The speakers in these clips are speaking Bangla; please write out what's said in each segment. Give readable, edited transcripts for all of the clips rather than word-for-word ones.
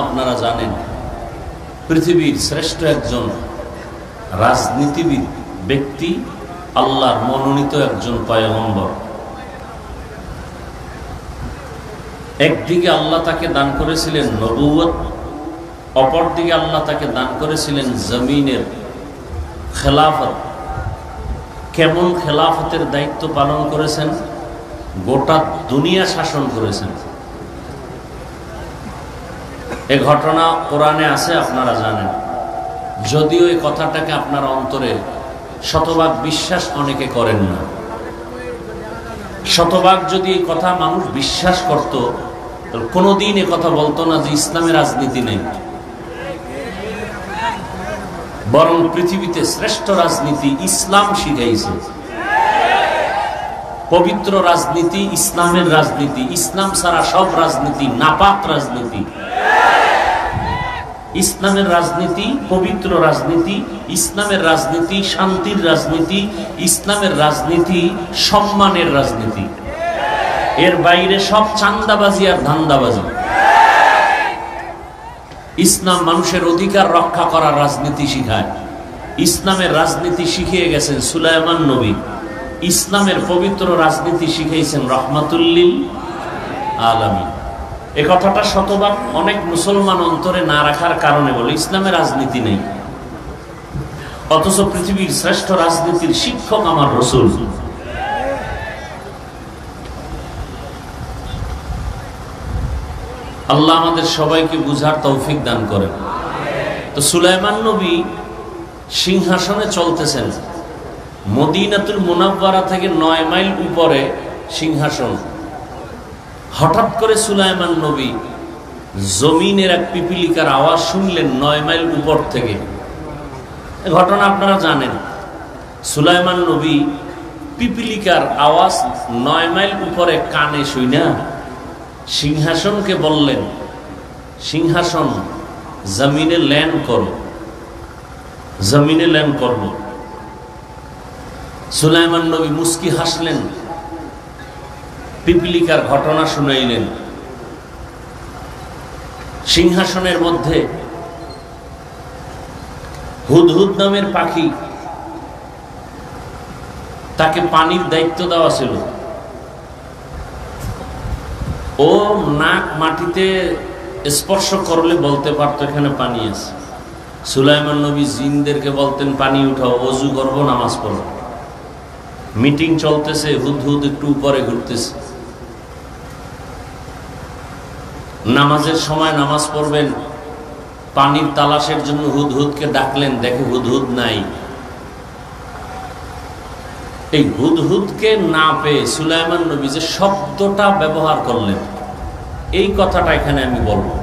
আপনারা জানেন পৃথিবীর শ্রেষ্ঠ একজন রাজনীতিবিদ ব্যক্তি, আল্লাহর মনোনীত একজন পয়গম্বর। একদিকে আল্লাহ তাকে দান করেছিলেন নবুয়ত, অপরদিকে আল্লাহ তাকে দান করেছিলেন জমিনের খেলাফত। কেমন খেলাফতের দায়িত্ব পালন করেছেন? গোটা দুনিয়া শাসন করেছেন। এ ঘটনা কোরআনে আছে, আপনারা জানেন। যদিও এই কথাটাকে আপনার অন্তরে শতভাগ বিশ্বাস অনেকে করেন না। শতভাগ যদি এই কথা মানুষ বিশ্বাস করত, তাহলে কোনোদিন এ কথা বলতো না যে ইসলামে রাজনীতি নেই। বরং পৃথিবীতে শ্রেষ্ঠ রাজনীতি ইসলাম শিখাইছে। পবিত্র রাজনীতি ইসলামের রাজনীতি। ইসলাম ছাড়া সব রাজনীতি নাপাক রাজনীতি। ইসলামের রাজনীতি পবিত্র রাজনীতি, ইসলামের রাজনীতি শান্তির রাজনীতি, ইসলামের রাজনীতি সম্মানের রাজনীতি। এর বাইরে সব চাঁদাবাজি আর ধান্দাবাজি। ইসলাম মানুষের অধিকার রক্ষা করার রাজনীতি শিখায়। ইসলামের রাজনীতি শিখিয়ে গেছেন সুলাইমান নবী। ইসলামের পবিত্র রাজনীতি শিখিয়েছেন রহমাতুল্লিল আলামিন। এ কথাটা শতভাগ অনেক মুসলমান অন্তরে না রাখার কারণে বলে ইসলামের রাজনীতি নেই। অথচ পৃথিবীর শ্রেষ্ঠ রাজনীতির শিক্ষক আমার রাসূল। আল্লাহ আমাদের সবাইকে বুঝার তৌফিক দান করেন। তো সুলাইমান নবী সিংহাসনে চলতেছেন। মদিনাতুল মুনাওয়ারা থেকে 9 মাইল উপরে সিংহাসন। হঠাৎ করে সুলাইমান নবী জমিনের এক পিপিলিকার আওয়াজ শুনলেন 9 মাইল উপর থেকে। ঘটনা আপনারা জানেন। সুলাইমান নবী পিপিলিকার আওয়াজ 9 মাইল উপরে কানে শুইনা সিংহাসনকে বললেন, সিংহাসন জমিনে ল্যান্ড করো, জমিনে ল্যান্ড করব। সুলাইমান নবী মুস্কি হাসলেন, পিপিলিকার ঘটনা শুনাইলেন। সিংহাসনের মধ্যে হুদহুদ নামের পাখি, তাকে পানির দায়িত্ব দেওয়া ছিল। ও নাক মাটিতে স্পর্শ করলে বলতে পারতো এখানে পানি আছে। সুলাইমান নবী জিনদেরকে বলতেন পানি উঠাও, ওযু করব, নামাজ পড়ব। মিটিং চলতেছে, হুদহুদ একটু উপরে ঘুরতেছে। নামাজের সময় নামাজ পড়বেন, পানির তালাশের জন্য হুদহুদকে ডাকলেন, দেখে হুদহুদ নাই। এই হুদহুদকে না পেয়ে সুলাইমান নবী যে শব্দটা ব্যবহার করলেন, এই কথাটা এখানে আমি বলবো।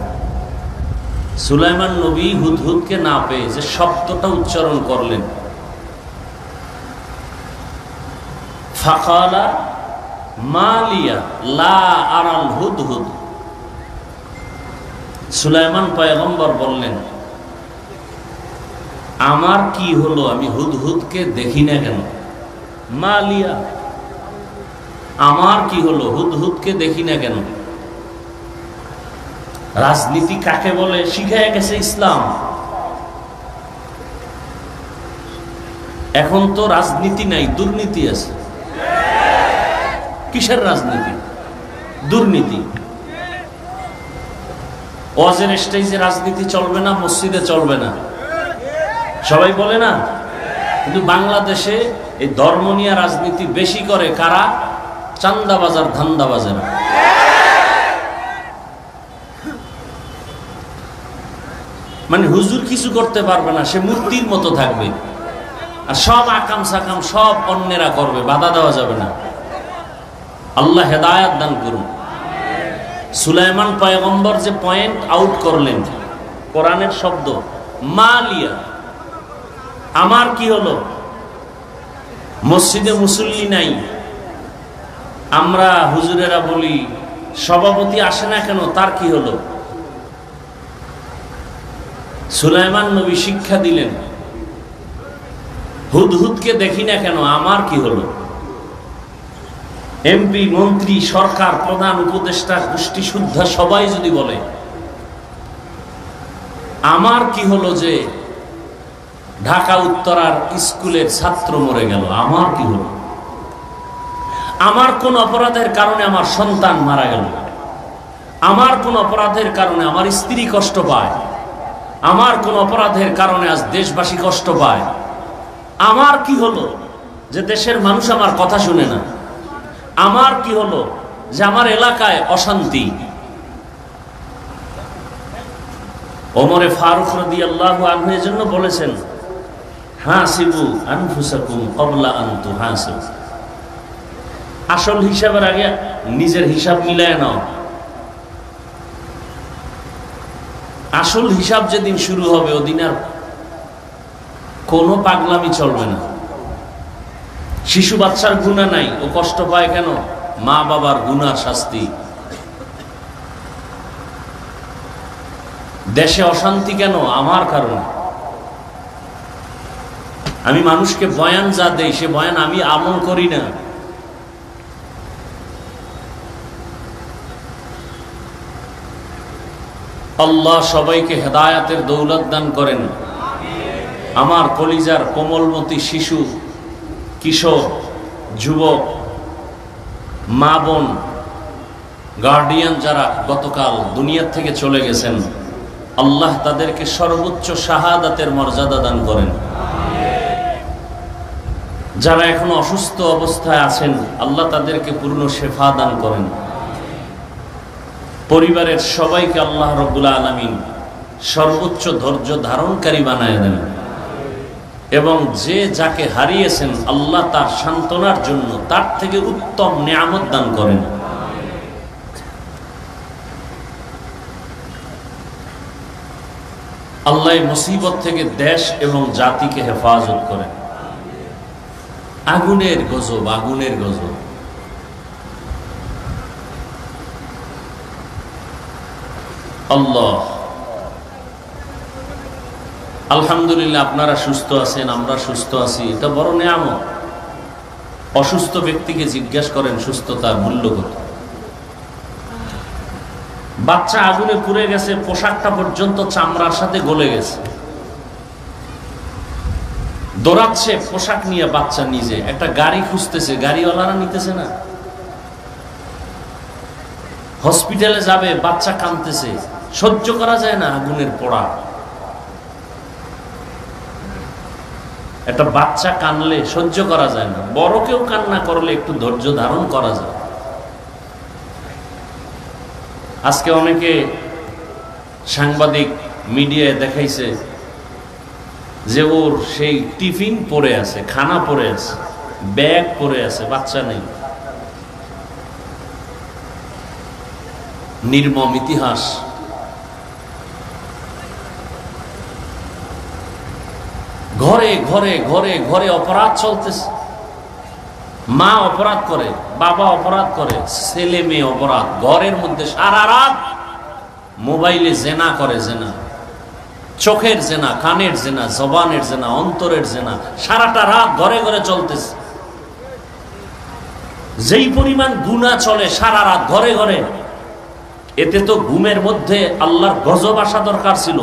সুলাইমান নবী হুদহুদকে না পেয়ে যে শব্দটা উচ্চারণ করলেন, ফাকালা মালিয়া লা আরাল হুদহুদ। সুলাইমান পয়গম্বর বললেন, আমার কি হলো, আমি হুদহুদকে দেখি না কেন? মালিয়া, আমার কি হলো, হুদহুদকে দেখি না কেন? রাজনীতি কাকে বলে শিখায় গেছে ইসলাম। এখন তো রাজনীতি নাই, দুর্নীতি আছে। কিসের রাজনীতি? দুর্নীতি। ওয়াজের স্টেজে রাজনীতি চলবে না, মসজিদে চলবে না, সবাই বলে না। কিন্তু বাংলাদেশে এই ধর্ম নিয়ে রাজনীতি বেশি করে কারা? চান্দাবাজার, ধান্দাবাজার। মানে হুজুর কিছু করতে পারবে না, সে মূর্তির মতো থাকবে, আর সব আকাম সাকাম সব অন্যেরা করবে, বাধা দেওয়া যাবে না। আল্লাহ হেদায়াত দান করুন। সুলাইমান পয়গম্বর যে পয়েন্ট আউট করলেন, কোরআনের শব্দ মালিয়া, আমার কি হলো? মসজিদে মুসল্লি নাই, আমরা হুজুরেরা বলি সভাপতি আসে না কেন, তার কি হলো? সুলাইমান নবী শিক্ষা দিলেন, হুদহুদকে দেখি না কেন, আমার কি হলো? এমপি, মন্ত্রী, সরকার, প্রধান উপদেষ্টা, গোষ্ঠী শুদ্ধা সবাই যদি বলে আমার কি হলো যে ঢাকা উত্তরার স্কুলের ছাত্র মরে গেল? আমার কি হলো? আমার কোন অপরাধের কারণে আমার সন্তান মারা গেল? আমার কোন অপরাধের কারণে আমার স্ত্রী কষ্ট পায়? আমার কোন অপরাধের কারণে আজ দেশবাসী কষ্ট পায়? আমার কি হলো যে দেশের মানুষ আমার কথা শুনে না? আমার কি হলো যে আমার এলাকায় অশান্তি? ওমরে ফারুক রাদিয়াল্লাহু আনহু এজন্য বলেছেন, হাসিবু আনফুসাকুম ক্বাবলা আন তুহাসিবু। আসল হিসাবের আগে নিজের হিসাব মিলায় নাও। আসল হিসাব যেদিন শুরু হবে ওদিন আর কোনো পাগলামি চলবে না। শিশু বাচ্চার গুনাহ নাই, ও কষ্ট পায় কেন? মা বাবার গুনার শাস্তি। দেশে অশান্তি কেন? আমার কারণে। আমি মানুষকে বয়ান যা দেই সে বয়ান আমি আমল করি না। আল্লাহ সবাইকে হেদায়াতের দৌলত দান করেন। আমার কলিজার কোমলমতি শিশু, কিশোর, যুবক, মা বোন, গার্ডিয়ান যারা গতকাল দুনিয়া থেকে চলে গেছেন, আল্লাহ তাদেরকে সর্বোচ্চ শাহাদাতের মর্যাদা দান করেন। যারা এখনো অসুস্থ অবস্থায় আছেন, আল্লাহ তাদেরকে পূর্ণ শেফা দান করেন। পরিবারের সবাইকে আল্লাহ রাব্বুল আলামিন সর্বোচ্চ ধৈর্য ধারণকারী বানায় দেন এবং যে যাকে হারিয়েছেন আল্লাহ তার সান্ত্বনার জন্য তার থেকে উত্তম নিয়ামত দান করেন। আল্লাহ মুসিবত থেকে দেশ এবং জাতিকে হেফাজত করেন। আগুনের গজব, আগুনের গজব। আল্লাহ, আলহামদুলিল্লাহ আপনারা সুস্থ আছেন, আমরা সুস্থ আছি, এটা বড় নিয়ামত। অসুস্থ ব্যক্তিকে জিজ্ঞাসা করেন সুস্থতার মূল্য কত। বাচ্চা আগুনে পুড়ে গেছে, পোশাকটা পর্যন্ত চামড়ার সাথে গলে গেছে, দৌড়াচ্ছে পোশাক নিয়ে বাচ্চা, নিজে একটা গাড়ি খুঁজতেছে, গাড়িওয়ালারা নিতেছে না। হসপিটালে যাবে, বাচ্চা কাঁদতেছে, সহ্য করা যায় না আগুনের পোড়া। একটা বাচ্চা কানলে সহ্য করা যায় না, বড় কেউ কান্না করলে একটু ধৈর্য ধারণ করা যায়। আজকে অনেকে সাংবাদিক মিডিয়ায় দেখাইছে যে ওর সেই টিফিন পড়ে আছে, খানা পড়ে আছে, ব্যাগ পড়ে আছে, বাচ্চা নেই। নির্মম ইতিহাস। ঘরে ঘরে ঘরে ঘরে অপরাধ চলতেছে। মা অপরাধ করে, বাবা অপরাধ করে, ছেলে মেয়ে অপরাধ। ঘরের মধ্যে সারা রাত মোবাইলে জেনা করে, জেনা, চোখের জেনা, কানের জেনা, জবানের জেনা, অন্তরের জেনা, সারাটা রাত ঘরে ঘরে চলতেছে। যেই পরিমাণ গুনাহ চলে সারা রাত ঘরে ঘরে, এতে তো ঘুমের মধ্যে আল্লাহর গজব আসা দরকার ছিল,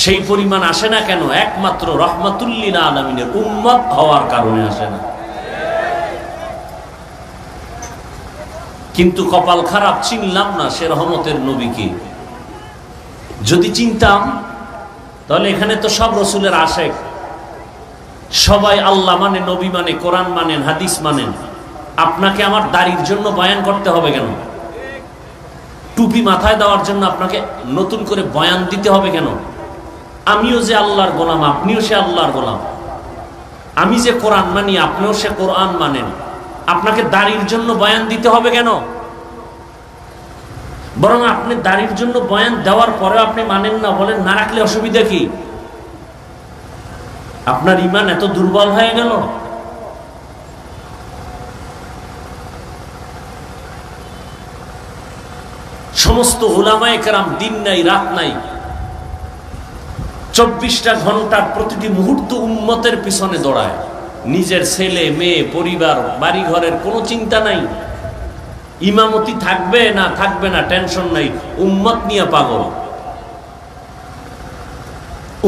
সেই পরিমাণ আসে না কেন? একমাত্র রাহমাতুল লিল আলামিনের উম্মত হওয়ার কারণে আসে না। কিন্তু কপাল খারাপ, চিনলাম না সে রহমতের নবীকে। যদি চিনতাম তাহলে এখানে তো সব রসুলের আশেক, সবাই আল্লাহ মানে, নবী মানে, কোরআন মানেন, হাদিস মানেন। আপনাকে আমার দাড়ির জন্য বয়ান করতে হবে কেন? টুপি মাথায় দেওয়ার জন্য আপনাকে নতুন করে বয়ান দিতে হবে কেন? আমিও যে আল্লাহর গোলাম, আপনিও সে আল্লাহর গোলাম। আমি যে কোরআন মানি, আপনিও সে কোরআন মানেন। আপনাকে দাড়ির জন্য বয়ান দিতে হবে কেন? বরং আপনি দাড়ির জন্য বয়ান দেওয়ার পরে আপনি মানেন না, বলেন না রাখলে অসুবিধা কি? আপনার ঈমান এত দুর্বল হয়ে গেল? সমস্ত উলামায়ে কেরাম দিন নাই রাত নাই, 24টা ঘন্টার প্রতিটি মুহূর্ত উম্মতের পিছনে দৌড়ায়। নিজের ছেলে মেয়ে, পরিবার, বাড়ি ঘরের কোনো চিন্তা নাই। ইমামতি থাকবে না থাকবে না টেনশন নাই, উম্মত নিয়ে পাগল।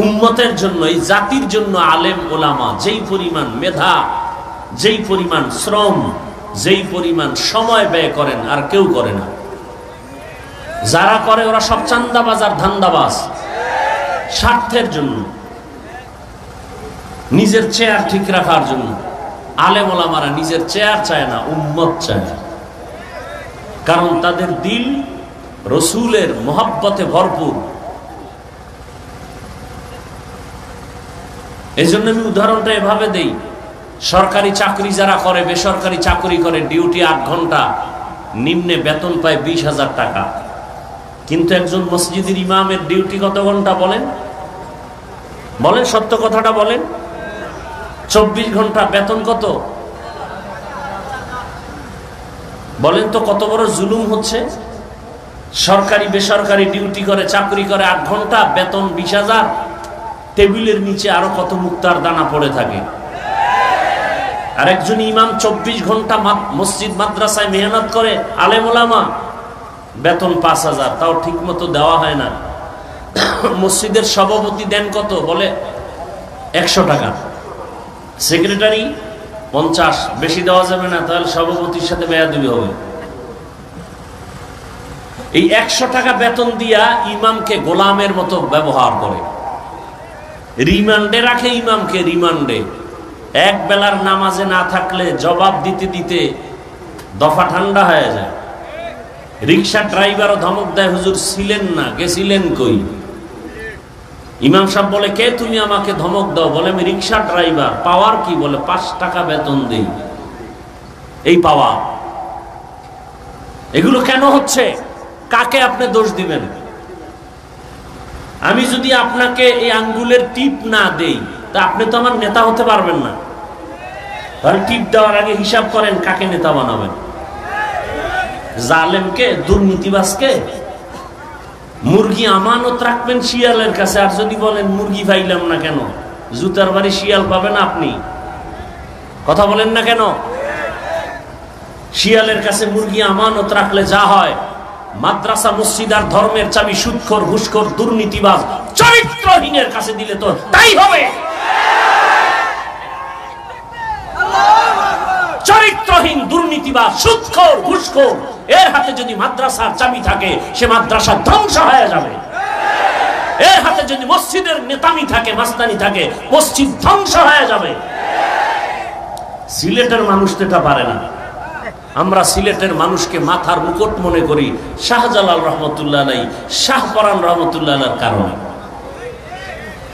উম্মতের জন্য, এই জাতির জন্য আলেম ওলামা যেই পরিমাণ মেধা, যেই পরিমাণ শ্রম, যেই পরিমাণ সময় ব্যয় করেন আর কেউ করে না। যারা করে ওরা সব চান্দাবাজ আর ধান্দাবাজ, স্বার্থের জন্য, নিজের চেয়ার ঠিক রাখার জন্য। আলেম ওলামারা নিজের চেয়ার চায় না, উম্মত চায়, কারণ তাদের দিল রসুলের মহব্বতে ভরপুর। এই জন্য আমি উদাহরণটা এভাবে দেই, সরকারি চাকরি যারা করে, বেসরকারি চাকরি করে, ডিউটি 8 ঘন্টা, নিম্নে বেতন পায় 20,000 টাকা। কিন্তু একজন মসজিদের ইমামের ডিউটি কত ঘন্টা বলেন? বলেন, সত্য কথাটা বলেন। 24 ঘন্টা, বেতন কত? বলেন তো কত বড় জুলুম হচ্ছে। সরকারি বেসরকারি ডিউটি করে, চাকরি করে 8 ঘন্টা, বেতন 20,000, টেবিলের নিচে আরো কত মুক্তার দানা পড়ে থাকে। আর একজন ইমাম 24 ঘন্টা মসজিদ মাদ্রাসায় মেহনত করে, আলেম ওলামা, বেতন 5,000, তাও ঠিক মতো দেওয়া হয় না। মসজিদের সভাপতি দেন কত? বলে 100 টাকা, সেক্রেটারি 50, বেশি দেওয়া যাবে না, তাহলে সভাপতির সাথে বেয়াদবি হবে। এই 100 টাকা বেতন দিয়া ইমামকে গোলামের মতো ব্যবহার করে, রিমান্ডে রাখে ইমামকে, রিমান্ডে। এক বেলার নামাজে না থাকলে জবাব দিতে দিতে দফা ঠান্ডা হয়ে যায়। রিক্সা ড্রাইভারও ধমক দেয়, হুজুর ছিলেন না, গেছিলেন কই? ইমাম সাহেব বলে, কে তুমি আমাকে ধমক দাও? বলে, আমি রিক্সা ড্রাইভার। পাওয়ার কি? বলে, 5 টাকা বেতন দেই। এই পাওয়া। এগুলো কেন হচ্ছে? কাকে আপনি দোষ দিবেন? আমি যদি আপনাকে এই আঙ্গুলের টিপ না দেই, তা আপনি তো আমার নেতা হতে পারবেন না। তাহলে টিপ দেওয়ার আগে হিসাব করেন কাকে নেতা বানাবেন। জালেমকে, দুর্নীতিবাজকে? মুরগি আমানত রাখবেন শিয়ালের কাছে, আর যদি বলেন মুরগি পাইলাম না কেন? জুতার বাড়ি শিয়াল পাবেন আপনি? কথা বলেন না কেন? শিয়ালের কাছে মুরগি আমানত রাখলে যা হয়, মাদ্রাসা মসজিদ আর ধর্মের চাবি সুদখোর, ঘুষখোর, দুর্নীতিবাজ, চরিত্রহীনের কাছে দিলে তো তাই হবে। চরিত্রহীন, দুর্নীতিবাজ, সুদখোর, ঘুষখোর, এর হাতে যদি মাদ্রাসার চাবি থাকে, সে মাদ্রাসা ধ্বংস হয়ে যাবে। এর হাতে যদি মসজিদের নেতামি থাকে, মাস্তানি থাকে, মসজিদ ধ্বংস হয়ে যাবে। সিলেটের মানুষ তো এটা পারে না। আমরা সিলেটের মানুষকে মাথার মুকুট মনে করি শাহজালাল রহমতুল্লাহ আলাইহি, শাহপরান রহমতুল্লাহ আলাইহির কারণে।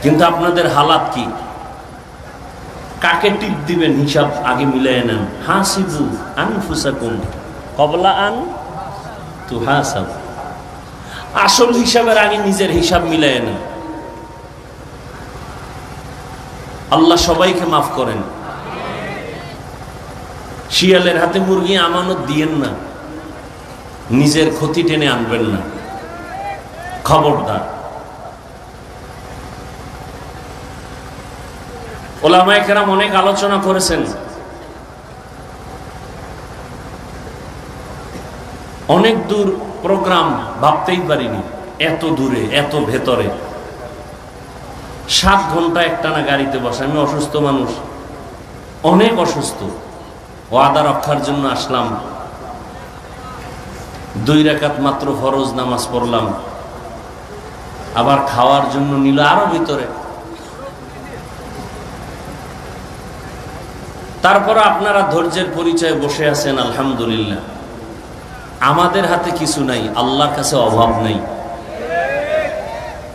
কিন্তু আপনাদের হালাত কি? কাকে টিপ দিবেন হিসাব আগে মিলিয়ে নেন। হাসিবু আনফুসাকুম ক্বাবলা আন তুহাসাবু। আসল হিসাবের আগে নিজের হিসাব মিলিয়ে নেন। আল্লাহ সবাইকে মাফ করেন। শিয়ালের হাতে মুরগি আমানত দিয়েন না, নিজের ক্ষতি টেনে আনবেন না, খবরদার। ওলামায়ে কেরাম অনেক আলোচনা করেছেন, অনেক দূর প্রোগ্রাম, ভাবতেই পারিনি এত দূরে, এত ভেতরে। 7 ঘন্টা একটানা গাড়িতে বসে। আমি অসুস্থ মানুষ, অনেক অসুস্থ। ওয়াদা রক্ষার জন্য আসলাম, 2 রাকাত মাত্র ফরজ নামাজ পড়লাম, আবার খাওয়ার জন্য নিল আরো ভিতরে। তারপর আপনারা ধৈর্যের পরিচয়ে বসে আছেন, আলহামদুলিল্লাহ। আমাদের হাতে কিছু নাই, আল্লাহর কাছে অভাব নেই।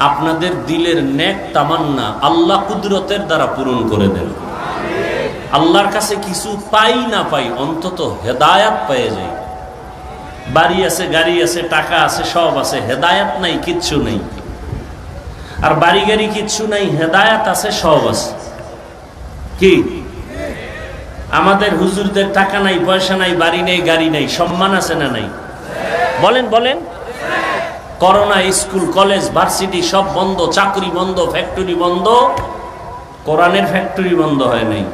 আপনাদের দিলের নেক তামান্না আল্লাহ কুদরতের দ্বারা পূরণ করে দেন। আল্লাহর কাছে কিছু পাই না পাই, অন্তত হেদায়াত পেয়ে যাই। বাড়ি আছে, গাড়ি আছে, টাকা আছে, সব আছে, হেদায়াত নাই, কিচ্ছু নেই। আর বাড়ি গাড়ি কিচ্ছু নাই, হেদায়াত আছে, সব আছে। কি আমাদের হুজুরদের টাকা নাই, পয়সা নাই, বাড়ি নেই, গাড়ি নেই, সম্মান আছে না নাই? বলেন বলেন। করোনা, স্কুল কলেজ ভার্সিটি সব বন্ধ, চাকরি বন্ধ, ফ্যাক্টরি বন্ধ, কোরআনের ফ্যাক্টরি বন্ধ হয় নাই।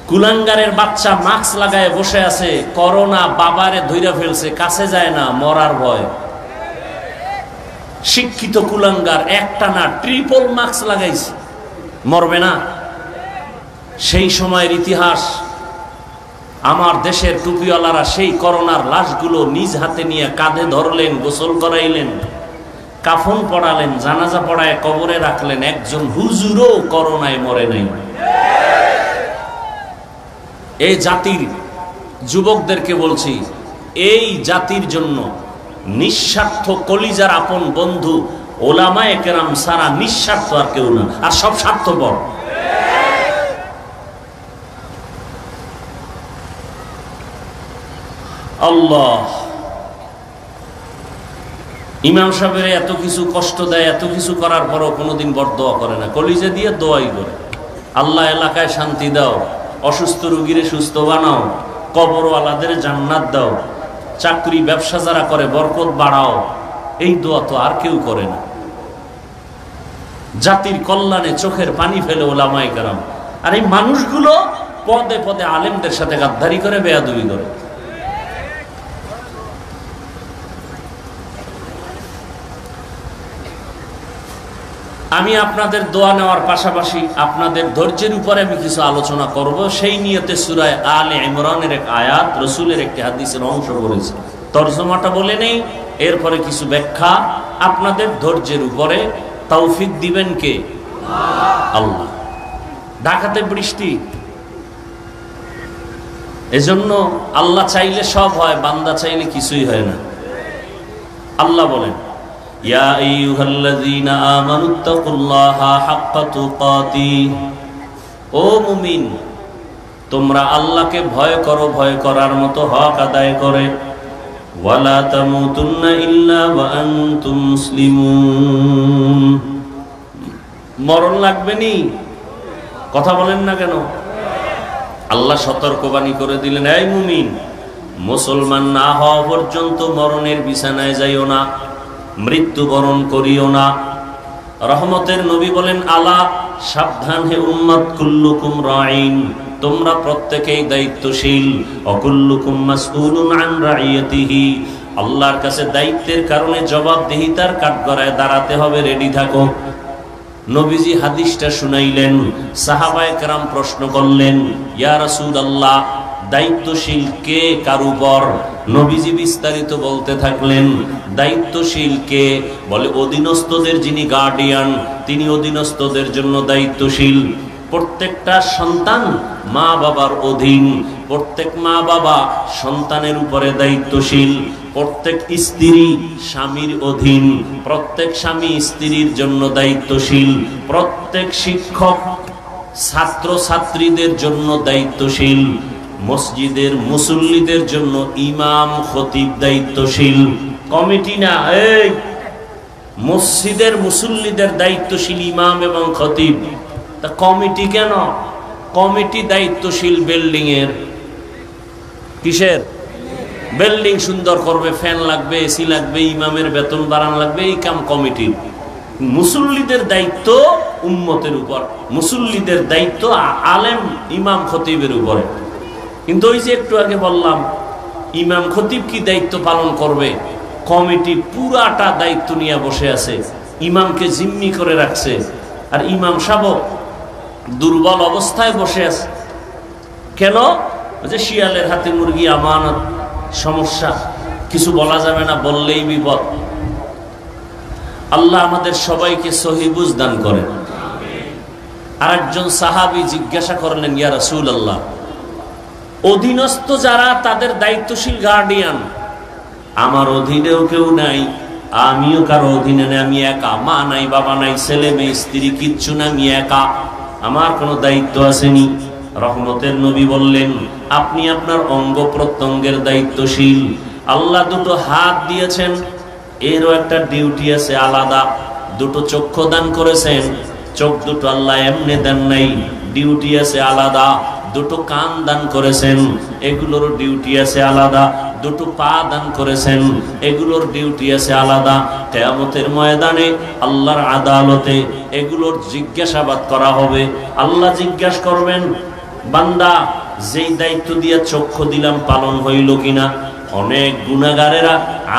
কুলাঙ্গারের বাচ্চা মাস্ক লাগায় বসে আছে, করোনা বাবারে ধইরা ফেলছে, কাছে যায় না, মরার ভয়। শিক্ষিত কুলাঙ্গার একটা না ট্রিপল মার্কস লাগাইছে, মরবে না। সেই সময়ের ইতিহাস, আমার দেশের টুপিওয়ালারা সেই করোনার লাশগুলো নিজ হাতে নিয়ে কাঁধে ধরলেন, গোসল করাইলেন, কাফন পড়ালেন, জানাজা পড়ায় কবরে রাখলেন। একজন হুজুরও করোনায় মরে নাই। এই জাতির যুবকদেরকে বলছি, এই জাতির জন্য নিঃস্বার্থ কলিজার আপন বন্ধু ওলামায়ে কেরাম সারা নিঃস্বার্থ আর কেউ না, আর সব স্বার্থপর। আল্লাহ ইমাম সাহেবের এত কিছু কষ্ট দেয়, এত কিছু করার পরও কোনোদিন বরদোয়া করে না, কলিজা দিয়ে দোয়াই করে। আল্লাহ এলাকায় শান্তি দাও, অসুস্থ রোগীরে সুস্থ বানাও, কবরওয়ালাদের জান্নাত দাও, চাকরি ব্যবসা যারা করে বরকত বাড়াও। এই দোয়া তো আর কেউ করে না। জাতির কল্যাণে চোখের পানি ফেলে ওলামায়ে কেরাম, আর এই মানুষগুলো পদে পদে আলেমদের সাথে গাদ্দারি করে, বেয়াদবি করে। আমি আপনাদের দোয়া নেওয়ার পাশাপাশি আপনাদের ধৈর্যের উপরে আমি কিছু আলোচনা করব। সেই নিয়তে সূরা আলে ইমরানের এক আয়াত, রসুলের একটি হাদিসের অংশ করেছি, তরজমাটা বলে নেই, এরপরে কিছু ব্যাখ্যা। আপনাদের ধৈর্যের উপরে তৌফিক দিবেন কে? আল্লাহ। ঢাকাতে বৃষ্টি, এজন্য আল্লাহ চাইলে সব হয়, বান্দা চাইলে কিছুই হয় না। আল্লাহ বলেন, ইয়া আইয়ুহাল্লাযীনা আমানুত্তাকুল্লাহা হাক্কা তুকাতিহ, ও মুমিন তোমরা আল্লাহকে ভয় করো, ভয় করার মতো হক আদায় করে। ওয়ালা তামুতুন্না ইল্লা ওয়া আনতুম মুসলিমুন, মরণ লাগবে নি, কথা বলেন না কেন? আল্লাহ সতর্কবাণী করে দিলেন, এই মুমিন, মুসলমান না হওয়া পর্যন্ত মরণের বিছানায় যাইও না, মৃত্যুবরণ করিও না। রহমতের নবী বলেন, আলা সাবধান হে উম্মত, কুল্লুকুম রাঈন, তোমরা প্রত্যেকেই দায়িত্বশীল, অকুল্লুকুম মাসউলুন আন রাইয়াতিহি, আল্লাহর কাছে দায়িত্বের কারণে জবাবদিহিতার কাঠগড়ায় দাঁড়াতে হবে, রেডি থাকো। নবীজি হাদিসটা শুনাইলেন, সাহাবায়ে কেরাম প্রশ্ন করলেন, ইয়া রাসূলুল্লাহ, দায়িত্বশীল কে কার উপর? নবীজি বিস্তারিত বলতে থাকলেন, দায়িত্বশীল কে? বলে অধীনস্থদের যিনি গার্ডিয়ান, তিনি অধীনস্থদের জন্য দায়িত্বশীল। প্রত্যেকটা সন্তান মা বাবার অধীন, প্রত্যেক মা বাবা সন্তানের উপরে দায়িত্বশীল, প্রত্যেক স্ত্রী স্বামীর অধীন, প্রত্যেক স্বামী স্ত্রীর জন্য দায়িত্বশীল, প্রত্যেক শিক্ষক ছাত্র ছাত্রীদের জন্য দায়িত্বশীল, মসজিদের মুসল্লিদের জন্য ইমাম খতিব দায়িত্বশীল। কমিটি না, এই মসজিদের মুসল্লিদের দায়িত্বশীল ইমাম এবং খতিব। তা কমিটি কেন? কমিটি দায়িত্বশীল বিল্ডিং এর। কিসের? বিল্ডিং সুন্দর করবে, ফ্যান লাগবে, এসি লাগবে, ইমামের বেতন বাড়ানো লাগবে, এই কাম কমিটির। মুসল্লিদের দায়িত্ব উম্মতের উপর, মুসল্লিদের দায়িত্ব আলেম ইমাম খতিবের উপরে। কিন্তু ওই যে একটু আগে বললাম, ইমাম খতিব কি দায়িত্ব পালন করবে? কমিটি পুরাটা দায়িত্ব নিয়ে বসে আছে, ইমামকে জিম্মি করে রাখছে, আর ইমাম সাহেব দুর্বল অবস্থায় বসে আছে। কেন? যে শিয়ালের হাতে মুরগি, আমানত, সমস্যা, কিছু বলা যাবে না, বললেই বিপদ। আল্লাহ আমাদের সবাইকে সহিহ বুঝ দান করেন। আর একজন সাহাবী জিজ্ঞাসা করলেন, ইয়া রাসূলুল্লাহ, অধীনস্থ যারা তাদের দায়িত্বশীল গার্ডিয়ান, আমার অধীনেও কেউ নাই, আমিও কারো অধীনে নেই, আমি একা, মা নাই, বাবা নাই, ছেলে মেয়ে স্ত্রী কিচ্ছু না, আমি একা, আমার কোনো দায়িত্ব আসেনি। রহমতের নবী বললেন, আপনি আপনার অঙ্গ প্রত্যঙ্গের দায়িত্বশীল। আল্লাহ দুটো হাত দিয়েছেন, এরও একটা ডিউটি আছে আলাদা। দুটো চক্ষু দান করেছেন, চোখ দুটো আল্লাহ এমনি দেন নাই, ডিউটি আছে আলাদা। দুটো কান দান করেছেন, এগুলোর ডিউটি আছে আলাদা। দুটো পা দান করেছেন, এগুলোর ডিউটি আছে আলাদা। কিয়ামতের ময়দানে আল্লাহর আদালতে এগুলোর জিজ্ঞাসাবাদ করা হবে। আল্লাহ জিজ্ঞাসা করবেন, বান্দা যেই দায়িত্ব দিয়ে চক্ষু দিলাম পালন হইল কিনা? অনেক গুনাহগারেরা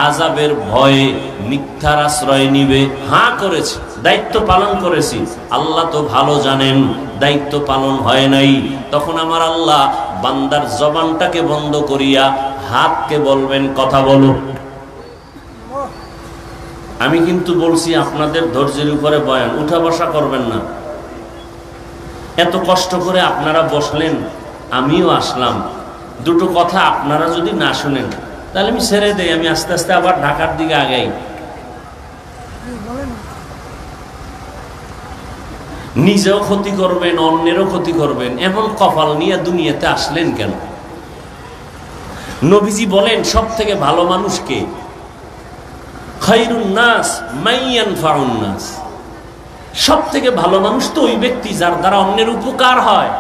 আযাবের ভয়ে মিথ্যার আশ্রয় নিবে। হ্যাঁ করেছি, দায়িত্ব পালন করেছি, আল্লাহ তো ভালো জানেন দায়িত্ব পালন হয় নাই। তখন আমার আল্লাহ বান্দার জবানটাকে বন্ধ করিয়া হাতকে বলবেন কথা বলো। আমি কিন্তু বলছি আপনাদের ধৈর্যের উপরে বয়ান, উঠা বসা করবেন না। এত কষ্ট করে আপনারা বসলেন, আমিও আসলাম, দুটো কথা আপনারা যদি না শুনেন তাহলে আমি ছেড়ে দেই, আমি আস্তে আস্তে আবার ঢাকার দিকে আগাই। নিজেও ক্ষতি করবেন, অন্যেরও ক্ষতি করবেন, এমন কপাল নিয়ে দুনিয়াতে আসলেন কেন? নবীজি বলেন সব থেকে ভালো মানুষ কে? খায়রুন নাস মান ইয়ানফাউন নাস। সব থেকে ভালো মানুষ তো ওই ব্যক্তি যার দ্বারা অন্যের উপকার হয়।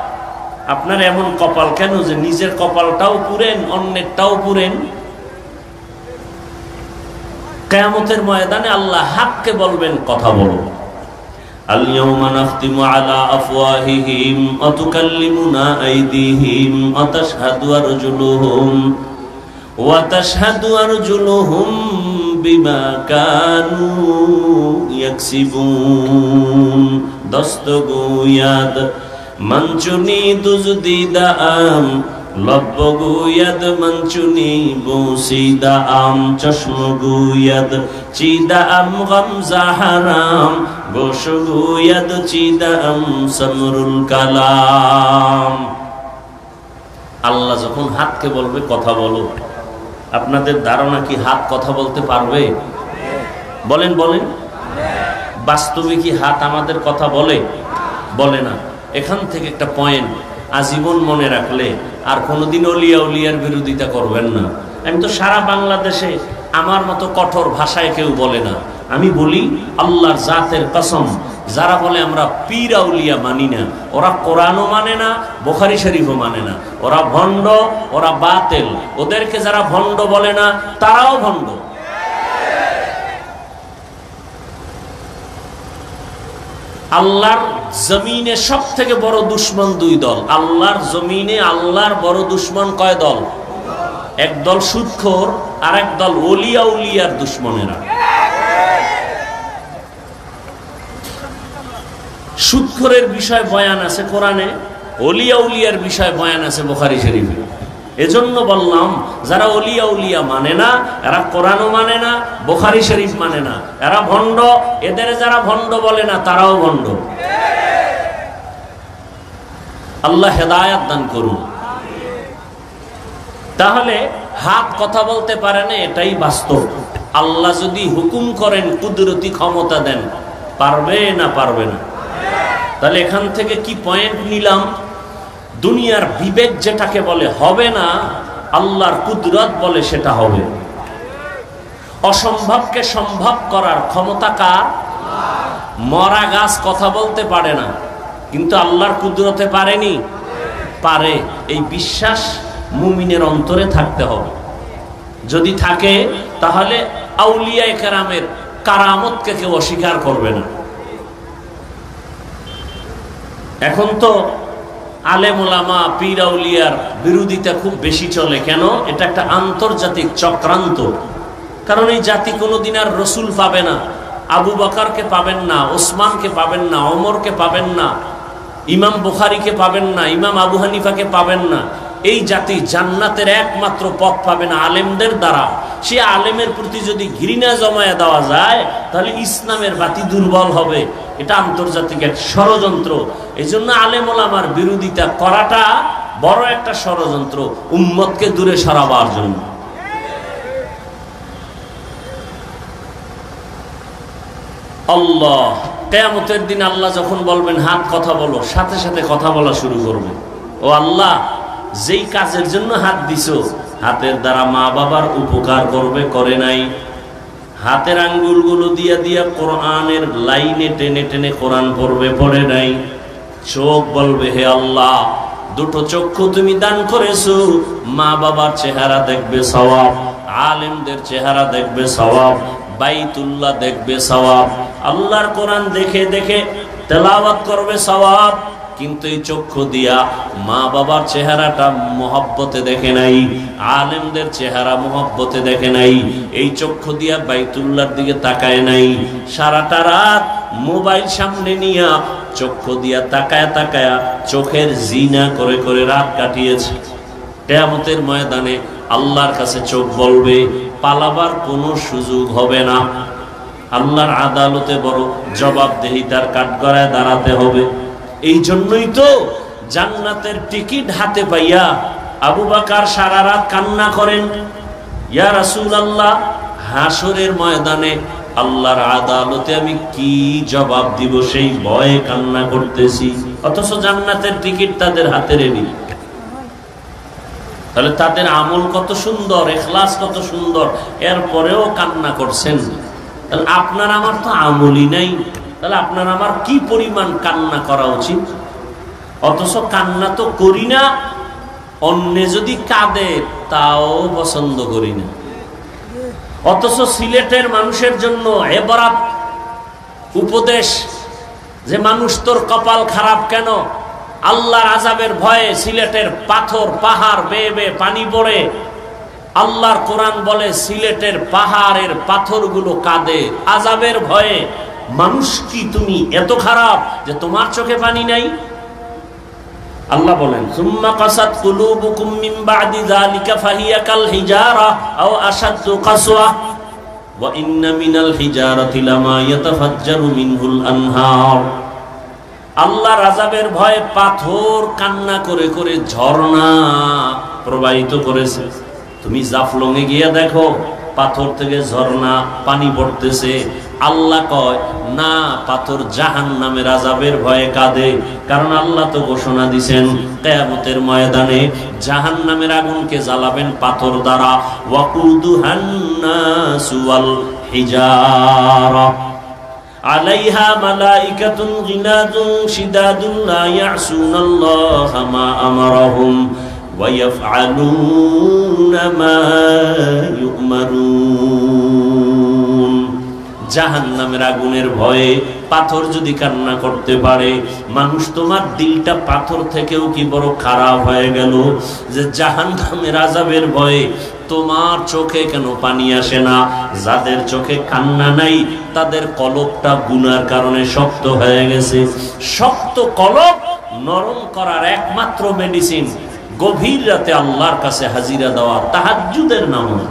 আপনার এমন কপাল কেন যে নিজের কপালটাও পুরেন, অন্যেরটাও পুরেন? কিয়ামতের ময়দানে আল্লাহ হককে বলবেন কথা বলো। আল ইয়াউমা নাখতিমু আলা আফওয়াহিহিম ওয়া তুকাল্লিমুনা আইদিহিম ওয়া তাশহাদু আরজুলুহুম বিমা কানু ইয়াকসিবুন। দস্তগুয়াদ মঞ্চুনি দুজদিদা আম লব্বগুয়াদ মঞ্চুনি বুসিদা আম চশমগুয়াদ চিদা আম গামজা হারাম গোশগুয়াদ চিদা আম সমরুল কালাম। আল্লাহ যখন হাতকে বলবে কথা বলো, আপনাদের ধারণা কি হাত কথা বলতে পারবে? বলেন বলেন, বাস্তবে কি হাত আমাদের কথা বলে? বলে না। এখান থেকে একটা পয়েন্ট আজীবন মনে রাখলে আর কোনোদিন অলিয়া উলিয়ার বিরোধিতা করবেন না। আমি তো সারা বাংলাদেশে আমার মতো কঠোর ভাষায় কেউ বলে না। আমি বলি আল্লাহর জাতের কসম, যারা বলে আমরা পীর আউলিয়া মানি না, ওরা কোরআনও মানে না, বুখারী শরীফও মানে না, ওরা ভণ্ড, ওরা বাতিল। ওদেরকে যারা ভণ্ড বলে না তারাও ভণ্ড। আল্লাহর জমিনে সব থেকে বড় দুশ্মন দুই দল। আল্লাহর জমিনে আল্লাহর বড় দুশ্মন কয় দল? এক দল সুদখোর, আর এক দল ওলিয়া উলিয়ার দুশ্মনেরা। সুদখোরের বিষয় বয়ান আছে কোরআনে, ওলিয়া উলিয়ার বিষয় বয়ান আছে বুখারী শরীফে। এজন্য বললাম যারা ওলিয়া উলিয়া মানে না, এরা কোরআনও মানে না, বুখারী শরীফ মানে না, এরা ভণ্ড। এদের যারা ভণ্ড বলে না তারাও ভণ্ড। আল্লাহ হেদায়েত দান করুন। তাহলে হাত কথা বলতে পারে না, এটাই বাস্তব। আল্লাহ যদি হুকুম করেন, কুদরতি ক্ষমতা দেন, পারবে না পারবে না? তাহলে এখান থেকে কি পয়েন্ট নিলাম? দুনিয়ার বিবেক যেটাকে বলে হবে না, আল্লাহর কুদরত বলে সেটা হবে। অসম্ভবকে সম্ভব করার ক্ষমতা কার? মরা গাছ কথা বলতে পারে না, কিন্তু আল্লাহর কুদরতে পারেনি? পারে। এই বিশ্বাস মুমিনের অন্তরে থাকতে হবে। যদি থাকে তাহলে আউলিয়ায়ে কেরামের কারামতকে কেউ অস্বীকার করবে না। এখন তো আলেম ওলামা পীর আউলিয়ার বিরোধিতা খুব বেশি চলে। কেন? এটা একটা আন্তর্জাতিক চক্রান্ত। কারণ এই জাতি কোনোদিন আর রসুল পাবে না, আবু বকরকে পাবেন না, ওসমানকে পাবেন না, ওমরকে পাবেন না, ইমাম বুখারীকে পাবেন না, ইমাম আবু হানিফাকে পাবেন না। এই জাতি জান্নাতের একমাত্র পথ পাবে না আলেমদের দ্বারা। সে আলেমের প্রতি যদি ঘৃণা জমায়ে দেওয়া যায় তাহলে ইসলামের বাতি দুর্বল হবে। এটা আন্তর্জাতিক এক ষড়যন্ত্র। এই জন্য আলেম ওলামার বিরোধিতা করাটা বড় একটা ষড়যন্ত্র, উম্মতকে দূরে সরাবার জন্য। আল্লাহ কিয়ামতের দিন আল্লাহ যখন বলবেন হাত কথা বলো, সাথে সাথে কথা বলা শুরু করবে। ও আল্লাহ, যেই কাজের জন্য হাত দিছো, হাতের দ্বারা মা বাবার উপকার করবে, করে নাই। হাতের আঙ্গুলগুলো দিয়া দিয়া কোরআনের লাইনে টেনে টেনে কোরআন পড়বে, পড়ে নাই। চোখ বলবে হে আল্লাহ, দুটো চক্ষু তুমি দান করেছো, মা বাবার চেহারা দেখবে সওয়াব, আলেমদের চেহারা দেখবে সওয়াব, বাইতুল্লাহ দেখবে সওয়াব, আল্লাহর কোরআন দেখে দেখে তেলাওয়াত করবে সওয়াব। কিন্তু এই চক্ষু দিয়া মা বাবার চেহারাটা মহব্বতে দেখে নাই, আলেমদের চেহারা মহব্বতে দেখে নাই, এই চক্ষু দিয়া বাইতুল্লাহর দিকে তাকায় নাই, সারাটা রাত মোবাইল সামনে নিয়া চক্ষু দিয়া তাকায়া তাকায়া চোখের জিনা করে করে রাত কাটিয়েছে। কিয়ামতের ময়দানে আল্লাহর কাছে চোখ বলবে, পালাবার কোনো সুযোগ হবে না। আল্লাহর আদালতে বড় জবাবদেহিতার কাঠগড়ায় দাঁড়াতে হবে। এই জন্যই তো জান্নাতের টিকিট হাতে পাইয়া আবু বকর সারা রাত কান্না করেন, ইয়া রাসূলুল্লাহ, হাসরের ময়দানে আল্লাহর আদালতে আমি কি জবাব দিব সেই ভয়ে কান্না করতেছি। অথচ জান্নাতের টিকিট তাদের হাতে রেডি। তাহলে তাদের আমল কত সুন্দর, ইখলাস কত সুন্দর, এরপরেও কান্না করছেন। তাহলে আপনার আমার তো আমলই নাই, তাহলে আপনার আমার কি পরিমাণ কান্না করা উচিত? অথচ কান্না তো করি না, অন্য যদি কাঁদে তাও পছন্দ করি না। অথচ সিলেটের মানুষের জন্য এবারাত উপদেশ যে মানুষ তোর কপাল খারাপ কেন, আল্লাহর আযাবের ভয়ে সিলেটের পাথর পাহাড় বেয়ে বেয়ে পানি পড়ে। আল্লাহর কোরআন বলে সিলেটের পাহাড়ের পাথরগুলো কাঁদে আযাবের ভয়ে। মানুষ কি তুমি এত খারাপ যে তোমার চোখে পানি নাই? আল্লাহ বলেন, সুম্মা কাসাত কুলুবুকুম মিন বাদি যালিকা ফাহিয়া কাল হিজারা আও আশাদ্দু কাসওয়া ওয়া ইন্না মিনাল হিজারাতি লামা ইয়াতাফাজ্জারু মিনহুল আনহার। আল্লাহর আযাবের ভয়ে পাথর কান্না করে করে ঝর্ণা প্রবাহিত করেছে। তুমি জাফলংয়ে গিয়ে দেখো, পাথর থেকে ঝর্ণা পানি পড়তেছে। আল্লাহ কয় না, পাথর জাহান্নামের আযাবের ভয়ে কাঁদে। কারণ আল্লাহ তো ঘোষণা দিবেন কিয়ামতের ময়দানে জাহান্নামের আগুনকে জ্বালাবেন পাথর দ্বারা। ওয়াকুদুহান নাসু ওয়াল হিজারা আলাইহা মালাইকাতুন গিলাদুন শিদাদুন লা ইয়াসুনাল্লাহা মা আমারাহুম ওয়া ইয়াফআলুনা মা ইউমারুন। জাহান্নামের আগুনের ভয়ে পাথর যদি কান্না করতে পারে, মানুষ তোমার দিলটা পাথর থেকেও কি বড় খারাপ হয়ে গেল যে জাহান্নামের আযাবের ভয়ে তোমার চোখে কেন পানি আসে না? যাদের চোখে কান্না নাই তাদের কলবটা গুনার কারণে শক্ত হয়ে গেছে। শক্ত কলব নরম করার একমাত্র মেডিসিন গভীর রাতে আল্লাহর কাছে হাজিরা দেওয়া, তাহাজ্জুদের নামাজ।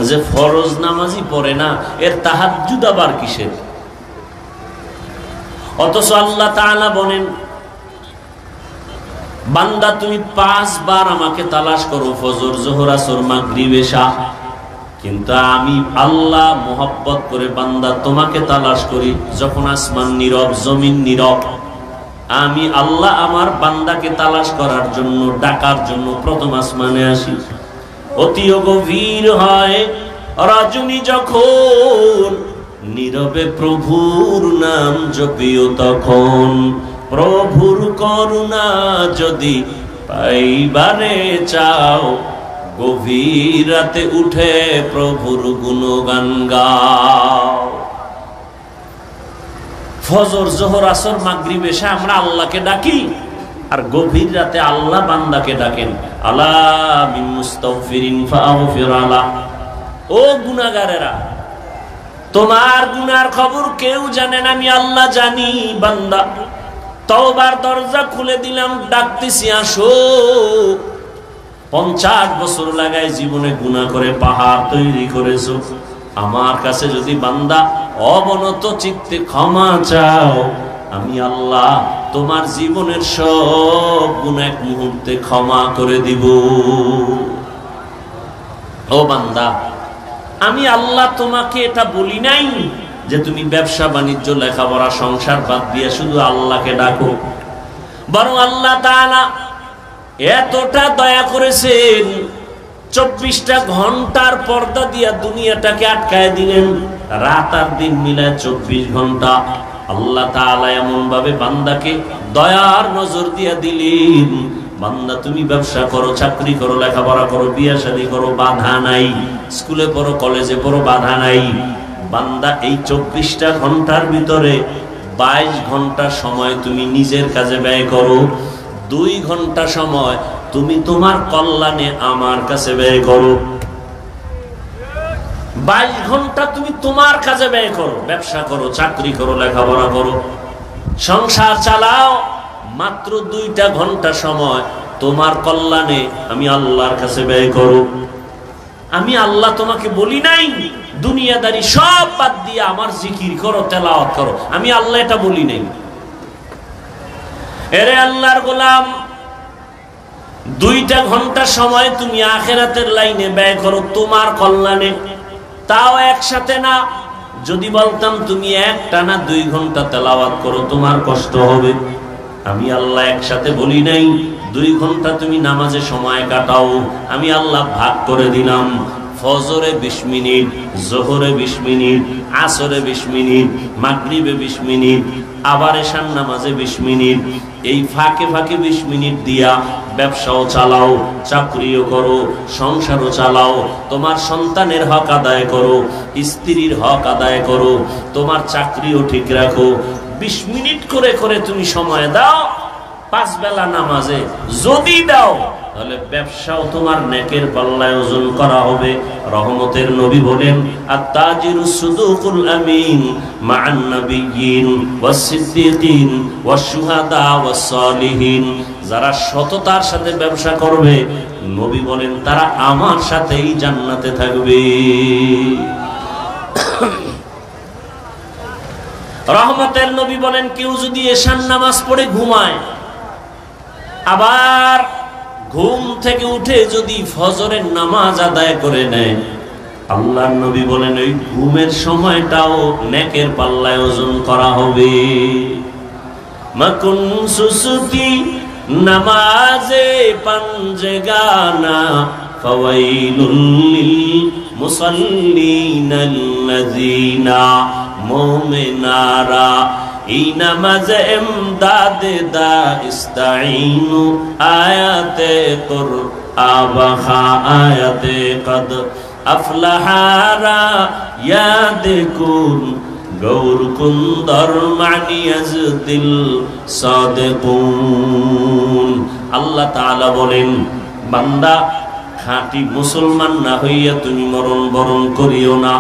যে ফরজ নামাজই পড়ে না, এর তাহাজ্জুদ আবার কিসের? অথচ আল্লাহ তাআলা বলেন, বান্দা তুমি 5 বার আমাকে তালাশ করো, ফজর, যোহর, আসর, মাগরিব, এশা। কিন্তু আমি আল্লাহ মোহাব্বত করে বান্দা তোমাকে তালাশ করি যখন আসমান নীরব, জমিন নীরব। আমি আল্লাহ আমার বান্দাকে তালাশ করার জন্য, ডাকার জন্য প্রথম আসমানে আসি। অতিও গভীর হয় রজনী যখন, নীরবে প্রভুর নাম জপিও তখন। প্রভুর করুণা যদি পাইবারে চাও, গভীর রাতে উঠে প্রভুর গুণগান গাও। ফজর, যোহর, আসর, মাগরিব, এশা আমরা আল্লাহকে ডাকি, আর গভীর রাতে আল্লাহ বান্দাকে ডাকেন। আলা মিন মুস্তাগফিরিন ফাগফির আলা। ও গুনাহগারেরা, তোমার গুনার খবর কেউ জানে না, আমি আল্লাহ জানি। বান্দা, তওবার দরজা খুলে দিলাম, ডাকতেছি আসো। 50 বছর লাগায় জীবনে গুনাহ করে পাহাড় তৈরি করেছো। আমার কাছে যদি বান্দা অবনত চিত্তে ক্ষমা চাও, আমি আল্লাহ তোমার জীবনের সব গুনাহ এক মুহূর্তে ক্ষমা করে দিব। ও বান্দা, আমি আল্লাহ তোমাকে এটা বলি নাই যে তুমি ব্যবসা বাণিজ্য, লেখাপড়া, সংসার বাদ দিয়ে শুধু আল্লাহকে ডাকো। বরং আল্লাহ তাআলা এতটা দয়া করেছেন, 24টা ঘন্টার পর্দা দিয়া দুনিয়াটাকে আটকায় দিলেন। রাত আর দিন মিলায় 24 ঘন্টা আল্লাহ তাআলা এমন ভাবে বান্দাকে দয়ার নজর দিয়া দিলেন। বান্দা, তুমি ব্যবসা করো, চাকরি করো, লেখাপড়া করো, বিয়ে শাদী করো, বাধা নাই। স্কুলে পড়ো, কলেজে পড়ো, বাধা নাই। বান্দা এই 24টা ঘন্টার ভিতরে 22 ঘন্টা সময় তুমি নিজের কাজে ব্যয় করো, 2 ঘন্টা সময় তুমি তোমার কল্যাণে আমার কাছে ব্যয় করো। 22 ঘন্টা তুমি তোমার কাজে ব্যয় করো, ব্যবসা করো, চাকরি করো, লেখাপড়া করো, সংসার চালাও। মাত্র 2টা ঘন্টা সময় তোমার কল্যাণে আমি আল্লাহর কাছে ব্যয় করো। আমি আল্লাহ তোমাকে বলি নাই দুনিয়াদারি সব বাদ দিয়ে আমার জিকির করো, তেলাওয়াত করো। আমি আল্লাহ এটা বলি নাই। এরে আল্লাহর গোলাম, 2টা ঘন্টা সময় তুমি আখিরাতের লাইনে ব্যয় করো তোমার কল্যাণে, তাও একসাথে না। যদি বলতাম তুমি একটানা 2 ঘন্টা তেলাওয়াত করো, তোমার কষ্ট হবে। আমি আল্লাহ একসাথে বলি নাই 2 ঘন্টা তুমি নামাজে সময় কাটাও। আমি আল্লাহ ভাগ করে দিলাম, ফজরে 20 মিনিট, জোহরে 20 মিনিট, আসরে 20 মিনিট, মাগরিবে 20 মিনিট, আবার এশার নামাজে 20 মিনিট। এই ফাঁকে ফাঁকে 20 মিনিট দিয়া ব্যবসাও চালাও, চাকরিও করো, সংসারও চালাও, তোমার সন্তানের হক আদায় করো, স্ত্রীর হক আদায় করো, তোমার চাকরিও ঠিক রাখো। 20 মিনিট করে করে তুমি সময় দাও 5 বেলা নামাজে। যদি দাও তাহলে ব্যবসাও তোমার নেকের পাল্লায় ওজন করা হবে। রহমতের নবী বলেন, আত-তাজিরুস সুদুকুল আমিন মা'আন নাবিয়্যিন ওয়াস সিদ্দিকিন ওয়াস শুহাদা ওয়াস সালিহিন। যারা সততার সাথে ব্যবসা করবে, নবী বলেন তারা আমার সাথেই জান্নাতে থাকবে। রহমতের নবী বলেন, কেউ যদি এশার নামাজ পড়ে ঘুমায়, আবার ঘুম থেকে উঠে যদি ফজরের নামাজ আদায় করে নেয়, আল্লাহর নবী বলেন ওই ঘুমের সময়টাও নেকের পাল্লায় ওজন করা হবে। মাকুন সুসুতি নামাজে পাঞ্জেগানা ফাওয়াইলুল লিল মুসাল্লিনাল্লাযিনা মুমিনারা এই নামাজে ইমদাদে দা ইস্তাইনু আয়াতে কুর আবাহা আয়াতে কদ আফলাহারা ইয়াদকুন গৌর কুন্দর মানিয়াজ দিল সাদেকুন। আল্লাহ তাআলা বলেন, বান্দা খাঁটি মুসলমান না হইয়া তুমি মরণ বরণ করিও না।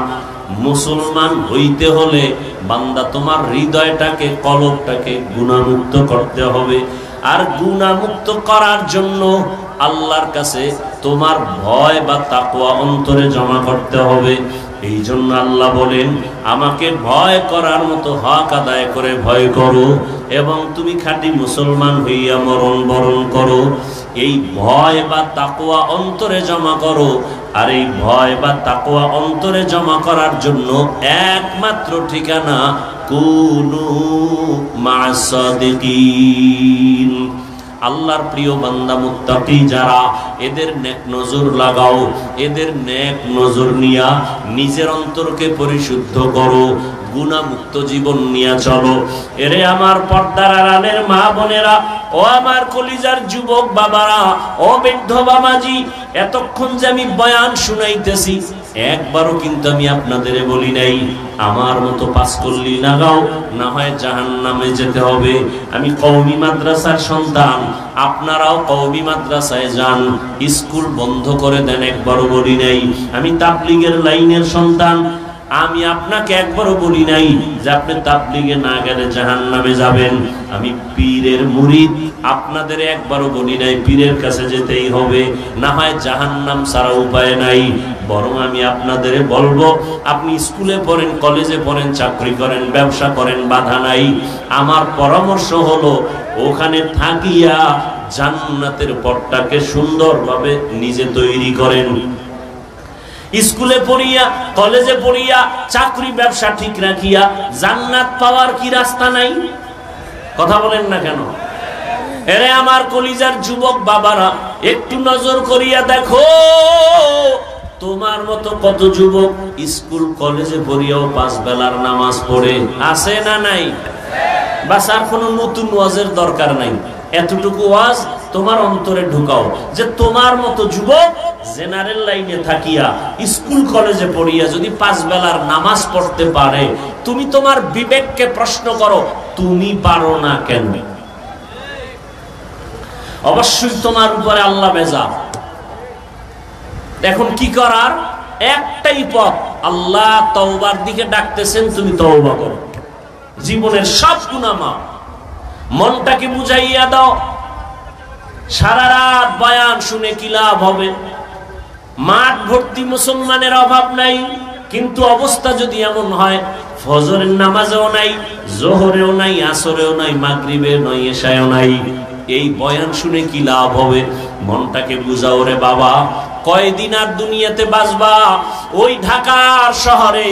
মুসলমান হইতে হলে বান্দা তোমার হৃদয়টাকে, কলবটাকে গুনাহমুক্ত করতে হবে। আর গুনাহমুক্ত করার জন্য আল্লাহর কাছে তোমার ভয় বা তাকওয়া অন্তরে জমা করতে হবে। এই জন্য আল্লাহ বলেন, আমাকে ভয় করার মতো হক আদায় করে ভয় করো এবং তুমি খাঁটি মুসলমান হইয়া মরণ বরণ করো। এই ভয় বা তাকওয়া অন্তরে জমা করো। আর এই ভয় বা তাকওয়া অন্তরে জমা করার জন্য একমাত্র ঠিকানা কুনু মা'আস সাদিকিন। আল্লাহর প্রিয় বান্দা মুত্তাকি যারা, এদের নেক নজর লাগাও, এদের নেক নজর নিয়া নিজের অন্তরকে পরিশুদ্ধ করো, গুনাহমুক্ত জীবন নিয়ে চলো। এরে আমার পর্দার আড়ালের মা বোনেরা, ও আমার কলিজার যুবক বাবারা, ও বৃদ্ধ বাবাজি, এতক্ষণ যে আমি বয়ান শুনাইতেছি, একবারও কিন্তু আমি আপনাদের বলি নাই আমার মতো পাঁচকল্লি লাগাও, না হয় জাহান্নামে যেতে হবে। আমি কওমি মাদ্রাসার সন্তান, আপনারাও কওমি মাদ্রাসায় যান, স্কুল বন্ধ করে দেন, একবারও বলি নাই। আমি তাবলীগের লাইনের সন্তান, আমি আপনাকে একবারও বলি নাই যে আপনি তাবলীগে না গেলে জাহান্নামে যাবেন। আমি পীরের মুরিদ, আপনাদের একবারও বলি নাই পীরের কাছে যেতেই হবে, না হয় জাহান্নাম ছাড়া উপায় নাই। বরং আমি আপনাদের বলবো, আপনি স্কুলে পড়েন, কলেজে পড়েন, চাকরি করেন, ব্যবসা করেন, বাধা নাই। আমার পরামর্শ হলো ওখানে থাকিয়া জান্নাতের পথটাকে সুন্দরভাবে নিজে তৈরি করেন। স্কুলে পড়িয়া, কলেজে পড়িয়া, চাকরি ব্যবসা ঠিক রাখিয়া জান্নাত পাওয়ার কি রাস্তা নাই? কথা বলেন না কেন? এরে আমার কলিজার যুবক বাবারা, একটু নজর করিয়া দেখো, তোমার মতো কত যুবক স্কুল কলেজে পড়িয়াও 5 বেলার নামাজ পড়ে, আছে না নাই? বাস আর কোনো নতুন ওয়াজের দরকার নাই। এতটুকু ওয়াজ তোমার অন্তরে ঢুকাও যে তোমার মতো যুবক জেনারেল লাইনে থাকিয়া স্কুল কলেজে পড়িয়া যদি 5 বেলার নামাজ পড়তে পারে, তুমি তোমার বিবেককে প্রশ্ন করো, তুমি পারো না কেন? অবশ্যই তোমার উপরে আল্লাহ বেজার। এখন কি করার? একটাই পথ, আল্লাহ তওবার দিকে ডাকতেছেন, তুমি তওবা করো, জীবনের সব গুনাহ মাফ। মনটাকে বুঝাইয়া দাও, সারা রাত বয়ান শুনে কি লাভ হবে? মাঠ ভর্তি মুসলমানের অভাব নাই, কিন্তু অবস্থা যদি এমন হয় ফজরের নামাজেও নাই, জোহরেও নাই, আসরেও নাই, মাগরিবেও নাই, এশায়ও নাই, এই বয়ান শুনে কি লাভ হবে? মনটাকে বুঝাও রে বাবা, কয়দিন আর দুনিয়াতে বাঁচবা? ওই ঢাকার শহরে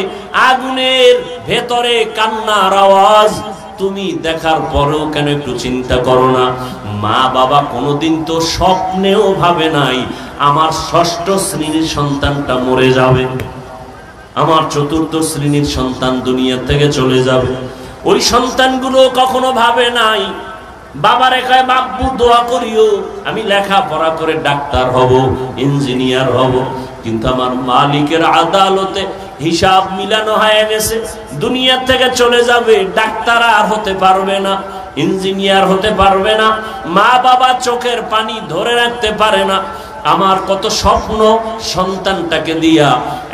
আগুনের ভেতরে কান্নার আওয়াজ তুমি দেখার পরেও কেন একটু চিন্তা করো না? মা বাবা কোনোদিন তো স্বপ্নেও ভাবে নাই আমার ষষ্ঠ শ্রেণীর সন্তানটা মরে যাবে, আমার চতুর্থ শ্রেণীর সন্তান দুনিয়া থেকে চলে যাবে। ওই সন্তানগুলো কখনো ভাবে নাই বাবার একাই বাপ্পু দোয়া করিও আমি লেখাপড়া করে ডাক্তার হব, ইঞ্জিনিয়ার হব। কিন্তু আমার মালিকের আদালতে হিসাব মিলানো হয়ে গেছে, দুনিয়া থেকে চলে যাবে, ডাক্তার আর হতে পারবে না, ইঞ্জিনিয়ার হতে পারবে না, মা বাবা চোখের পানি ধরে রাখতে পারে না। আমার কত স্বপ্ন সন্তানটাকে দিয়া,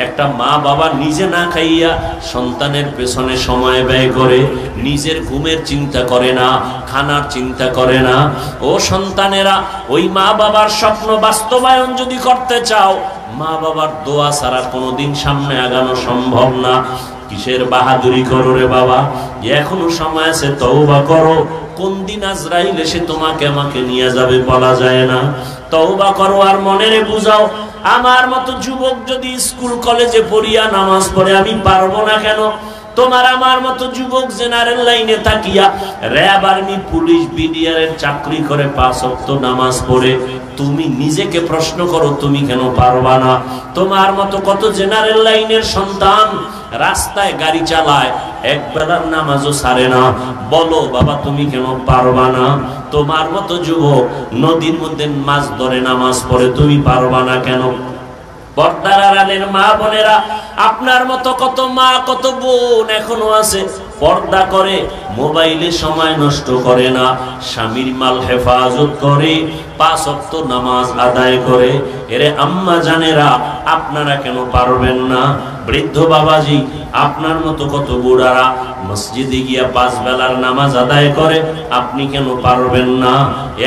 একটা মা বাবা নিজে না খাইয়া সন্তানের পেছনে সময় ব্যয় করে, নিজের ঘুমের চিন্তা করে না, খানার চিন্তা করে না। ও সন্তানেরা, ওই মা বাবার স্বপ্ন বাস্তবায়ন যদি করতে চাও, মা বাবার দোয়া ছাড়া কোনোদিন সামনে আগানো সম্ভব না। কিসের বাহাদুরি করো রে বাবা? এখনো সময় আছে, তওবা করো। কোন দিন আজরাইল এসে তোমাকে আমাকে নিয়ে যাবে বলা যায় না। তওবা করো আর মনেরে বুঝাও, আমার মতো যুবক যদি স্কুল কলেজে পড়িয়া নামাজ পড়ে আমি পারবো না কেন? তোমার আমার মতো যুবক জেনারেল লাইনে থাকিয়া র‍্যাব, আর্মি, পুলিশ, বিডিআরের চাকরি করে 5 ওয়াক্ত নামাজ পড়ে তুমি নিজেকে প্রশ্ন করো, তুমি কেন পারবা না? তোমার মতো কত জেনারেল লাইনের সন্তান রাস্তায় গাড়ি চালায়, একবেলার নামাজও ছাড়ে না, বলো বাবা তুমি কেন পারবা না? তোমার মতো যুবক নদীর মধ্যে মাছ ধরে নামাজ পড়ে, তুমি পারবা না কেন? পর্দার আড়ালের মা বোনেরা, আপনার মতো কত মা কত বোন এখনো আছে, পর্দা করে, মোবাইলে সময় নষ্ট করে না, স্বামীর মাল হেফাজত করে, 5 ওয়াক্ত নামাজ আদায় করে। এরে আম্মা জানেরা, আপনারা কেন পারবেন না? বৃদ্ধ বাবাজি, আপনার মতো কত বুড়ারা মসজিদে গিয়া 5 বেলার নামাজ আদায় করে, আপনি কেন পারবেন না?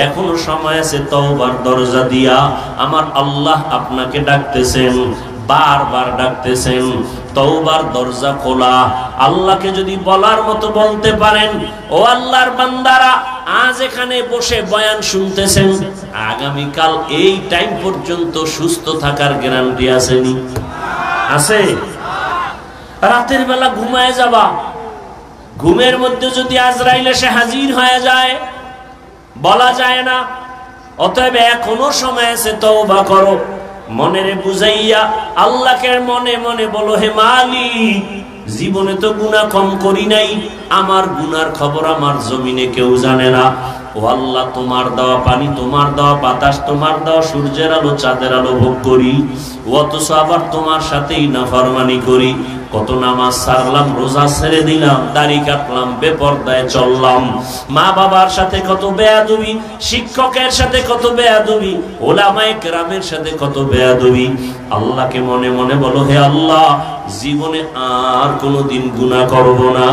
এখনো সময় আছে, তওবার দরজা দিয়া আমার আল্লাহ আপনাকে ডাকতেছেন, বারবার ডাকতেছেন। তওবার দরজা খোলা। আল্লাহকে যদি বলার মতো বলতে পারেন, ও আল্লাহর বান্দারা, আজ এখানে বসে বয়ান শুনতেছেন, আগামীকাল এই টাইম পর্যন্ত সুস্থ থাকার গ্যারান্টি আসেনি? আছে? রাতের বেলা ঘুমায় যাবা, ঘুমের মধ্যে যদি আজরাইল এসে হাজির হয়ে যায়, বলা যায় না। অতএব এখনো সময় আছে, তওবা করো। মনেরে বুঝাইয়া আল্লাহকে মনে মনে বলো, হে মালিক, জীবনে তো গুনাহ কম করি নাই, আমার গুনার খবর আমার জমিনে কেউ জানে না। ও আল্লাহ, তোমার দেওয়া পানি, তোমার দেওয়া বাতাস, তোমার দেওয়া সূর্যের আলো, চাঁদের আলো ভোগ করি, অথচ আবার তোমার সাথেই নাফরমানি করি। কত নামাজ ছাড়লাম, রোজা ছেড়ে দিলাম, দাড়ি কাটলাম, বেপরদায় চললাম, মা বাবার সাথে কত বেয়াদবি, শিক্ষকের সাথে কত বেয়াদবি, ওলামায়ে কেরামের সাথে কত বেয়াদবি। আল্লাহকে মনে মনে বলো, হে আল্লাহ, জীবনে আর কোনোদিন গুনাহ করব না,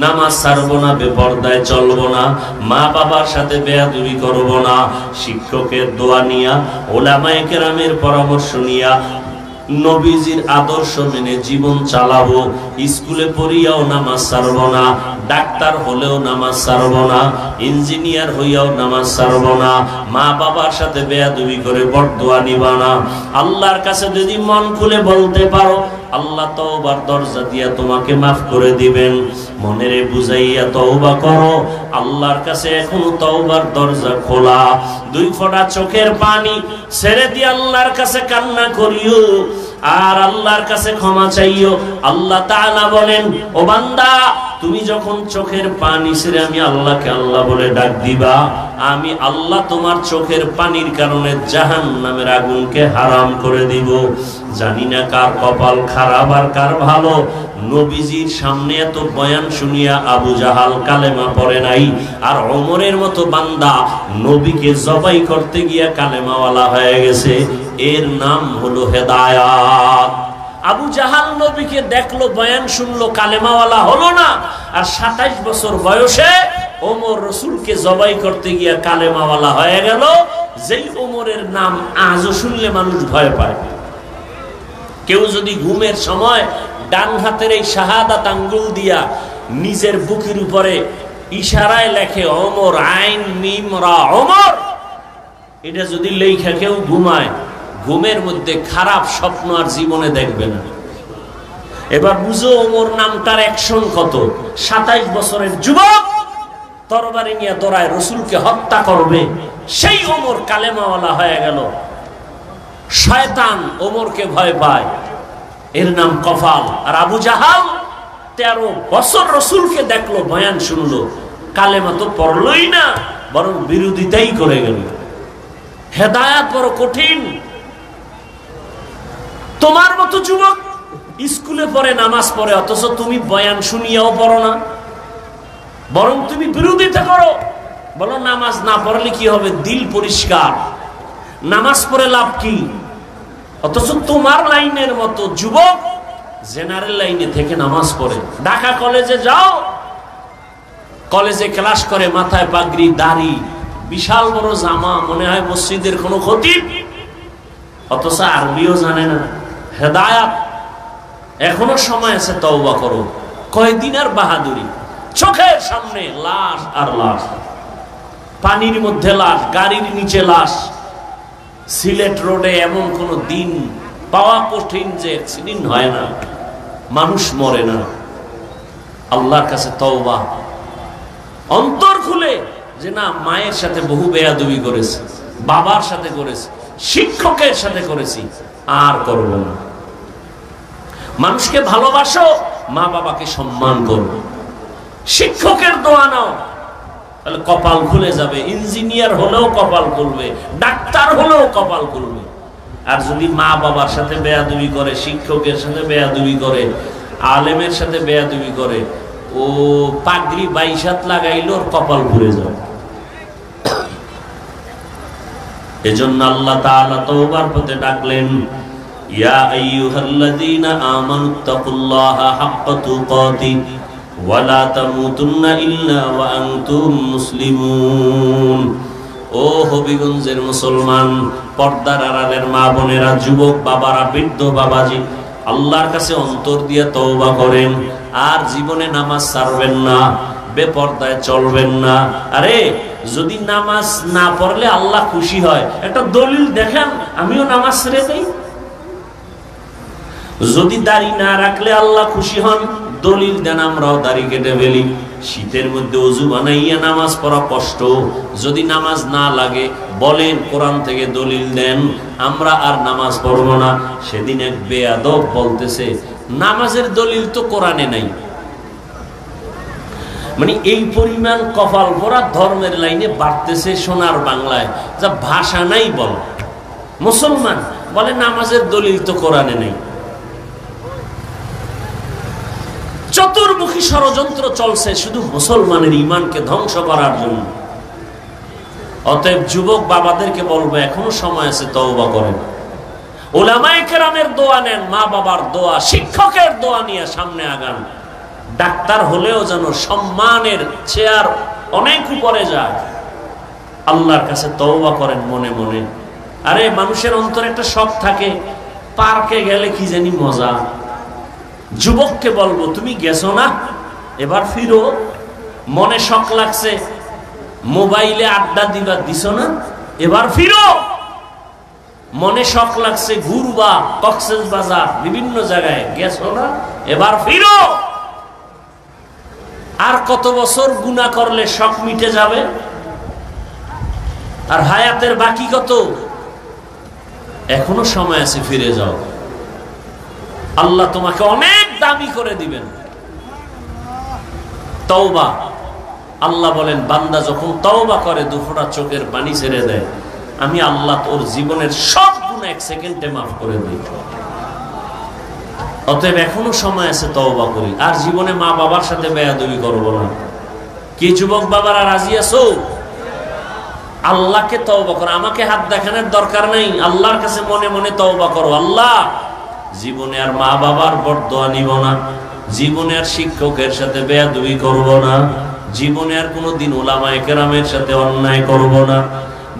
নামাজ ছাড়বো না, বেপরদায় চলবো না, মা বাবার সাথে বেয়াদবি করবো না, শিক্ষকের দোয়া নিয়া, ওলামায়ে কেরামের পরামর্শ নিয়া, নবীজির আদর্শ মেনে জীবন চালাবো। স্কুলে পড়িয়াও নামাজ ছাড়বো না, ডাক্তার হলেও নামাজ ছাড়বো না, ইঞ্জিনিয়ার হইয়াও নামাজ ছাড়বো না, মা বাবার সাথে বেয়াদবি করে বরদোয়া নিবা না। আল্লাহর কাছে যদি মন খুলে বলতে পারো, আল্লাহ তওবার দরজা দিয়া তোমাকে মাফ করে দিবেন। মনেরে বুঝাইয়া তওবা করো, আল্লাহর কাছে এখনো তওবার দরজা খোলা। 2 ফোঁটা চোখের পানি ছেড়ে দিয়ে আল্লাহর কাছে কান্না করিও, আর আল্লাহর কাছে ক্ষমা চাইও। আল্লাহ তাআলা বলেন, ও বান্দা, তুমি যখন চোখের পানি ছেড়ে আমি আল্লাহকে আল্লাহ বলে ডাক দিবা, আমি আল্লাহ তোমার চোখের পানির কারণে জাহান্নামের আগুনকে হারাম করে দিব। জানি না কার কপাল খারাপ আর কার ভালো। নবীজির সামনে এত বয়ান শুনিয়া আবু জাহাল কালেমা পড়ে নাই, আর ওমরের মতো বান্দা নবীকে জবাই করতে গিয়া কালেমাওয়ালা হয়ে গেছে। এর নাম হলো হেদায়াত। আবু জাহাল নবীকে দেখলো, বয়ান শুনলো, কালেমাওয়ালা হলো না, আর 27 বছর বয়সে ওমর রসুলকে জবাই করতে গিয়া কালেমাওয়ালা হয়ে গেল। যেই ওমরের নাম আজও শুনলে মানুষ ভয় পায়। কেউ যদি ঘুমের সময় ডান হাতের এই শাহাদাত আঙ্গুল দিয়া নিজের বুকের উপরে ইশারায় লেখে ওমর, আইন মিম রা ওমর, এটা যদি লেখা কেউ ঘুমায়, ঘুমের মধ্যে খারাপ স্বপ্ন আর জীবনে দেখবে না। এবার বুঝো ওমর নামটার অ্যাকশন কত। 27 বছরের যুবক তরবারি নিয়ে দৌড়ায়, রসুলকে হত্যা করবে, সেই ওমর কালেমাওয়ালা হয়ে গেল। শয়তান ওমরকে ভয় পায়, এর নাম কফাল। আর আবু জাহাল 13 বছর রসুলকে দেখলো, বয়ান শুনলো, কালেমা তো পড়লই না, বরং বিরোধিতাই করে গেল। হেদায়াত বড় কঠিন। তোমার মতো যুবক স্কুলে পড়ে, নামাজ পড়ে, অথচ তুমি বয়ান শুনিয়াও পড়ো না, বরং তুমি বিরোধিতা করো। বলো নামাজ না পড়লে কি হবে, দিল পরিষ্কার, নামাজ পড়ে লাভ কি? অথচ তোমার লাইনের মতো যুবক জেনারেল লাইনে থেকে নামাজ পড়ে। ঢাকা কলেজে যাও, কলেজে ক্লাস করে, মাথায় পাগড়ি, দাড়ি, বিশাল বড় জামা, মনে হয় মসজিদের কোনো খতিব, অথচ আরবিও জানে না। হেদায়াত এখনো সময় আছে, তওবা করো। কয়দিন আর বাহাদুরি? চোখের সামনে লাশ আর লাশ, পানির মধ্যে লাশ, গাড়ির নিচে লাশ। সিলেট রোডে এমন কোন দিন পাওয়া কঠিন যে অ্যাক্সিডেন্ট হয় না, মানুষ মরে না। আল্লাহর কাছে তওবা, অন্তর খুলে যে না, মায়ের সাথে বহু বেয়াদবি করেছি, বাবার সাথে করেছি, শিক্ষকের সাথে করেছি, আর করব না। মানুষকে ভালোবাসো, মা বাবাকে সম্মান করো, শিক্ষকের দোয়া নাও, তাহলে কপাল খুলে যাবে। ইঞ্জিনিয়ার হলেও কপাল খুলবে, ডাক্তার হলেও কপাল খুলবে। আর যদি মা বাবার সাথে বেয়াদবি করে, শিক্ষকের সাথে বেয়াদবি করে, আলেমের সাথে বেয়াদবি করে, ও পাগড়ি 22 হাত লাগাইলো, ওর কপাল ঘুরে যাবে। এজন্য আল্লাহ তাআলা তওবার পথে ডাকলেন, ইয়া আইয়ুহাল্লাযীনা আমানুত্তাকুল্লাহা হাক্কা তুকাতি ওয়া লা তামুতুন্না ইল্লা ওয়া আনতুম মুসলিমুন। ও হবিগঞ্জের মুসলমান, পর্দার আড়ালের মা বোনেরা, যুবক বাবারা, বৃদ্ধ বাবাজি, আল্লাহর কাছে অন্তর দিয়ে তওবা করেন, আর জীবনে নামাজ ছাড়বেন না, বেপর্দায় চলবেন না। আরে যদি নামাজ না পড়লে আল্লাহ খুশি হয়, একটা দলিল দেখেন, আমিও নামাজ ছেড়ে দেই। যদি দাড়ি না রাখলে আল্লাহ খুশি হন, দলিল দেন, আমরাও দাড়ি কেটে ফেলি। শীতের মধ্যে ওযু বানাইয়া নামাজ পড়া কষ্ট, যদি নামাজ না লাগে বলেন, কোরআন থেকে দলিল দেন, আমরা আর নামাজ পড়ব না। সেদিন এক বেয়াদব বলতেছে, নামাজের দলিল তো কোরআনে নাই। মানে এই পরিমাণ কপাল ভরা ধর্মের লাইনে বাড়তেছে সোনার বাংলায়, যা ভাষা নাই বল। মুসলমান বলে নামাজের দলিল তো কোরআনে নেই। চতুর্মুখী ষড়যন্ত্র চলছে শুধু মুসলমানের ঈমানকে ধ্বংস করার জন্য। অতএব যুবক বাবাদেরকে বলবো, এখনো সময় আছে, তওবা করেন। উলামায়ে কেরামের দোয়া নেন, মা বাবার দোয়া, শিক্ষকের দোয়া নিয়ে সামনে আগান। ডাক্তার হলেও যেন সম্মানের চেয়ার অনেক উপরে যায়। আল্লাহর কাছে তওবা করেন মনে মনে। আরে মানুষের অন্তরে একটা শখ থাকে, পার্কে গেলে কি জানি মজা। যুবককে বলবো, তুমি গেছো না, এবার ফিরো। মনে শখ লাগছে, মোবাইলে আড্ডা দিবা, দিছো না, এবার ফিরো। মনে শখ লাগছে ঘুরবা, কক্সবাজার, বিভিন্ন জায়গায়, গেছো না, এবার ফিরো। আর কত বছর গুনাহ করলে শখ মিটে যাবে? আর হায়াতের বাকি কত? এখনো সময় আছে, ফিরে যাও। আল্লাহ তোমাকে অনেক দামি করে দিবেন। তওবা, আল্লাহ বলেন বান্দা যখন তওবা করে দুফোঁটা চোখের পানি ছেড়ে দেয়, আমি আল্লাহ তোর জীবনের সব গুনাহ 1 সেকেন্ডে মাফ করে দিই। অতএব এখনো সময় আছে, তওবা করি। আর জীবনে মা বাবার সাথে বেয়াদবি করব না। কি যুবক বাবারা রাজি আছো? আল্লাহকে তওবা করো, আমাকে হাত দেখানোর দরকার নেই। আল্লাহর কাছে মনে মনে তওবা করো, আল্লাহ জীবনে আর মা বাবার বরদোয়া নিব না, জীবনে আর শিক্ষকের সাথে বেয়াদবি করব না, জীবনে আর কোনোদিন উলামায়ে কেরামের সাথে অন্যায় করব না,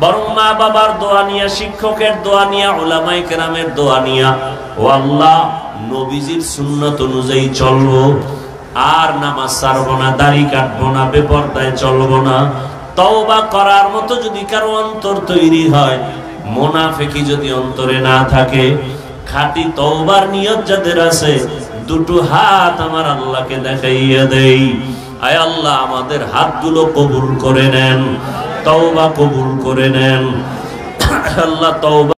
বরং মা বাবার দোয়া নিয়া, শিক্ষকের দোয়া নিয়া, উলামায়ে কেরামের দোয়া নিয়া, ও আল্লাহ নবীজির সুন্নাত অনুযায়ী চলবো। আর নামাজ ছাড়বো না, দাড়ি কাটবো না, বেপরদায় চলবো না। তওবা করার মতো যদি কারো অন্তর তৈরি হয়, মুনাফিকি যদি অন্তরে না থাকে, খাঁটি তওবার নিয়ত যাদের আছে, দুটো হাত আমার আল্লাহকে দেখাইয়া দেই। আয় আল্লাহ আমাদের হাতগুলো কবুল করে নেন, তওবা কবুল করে নেন। আল্লাহ তওবা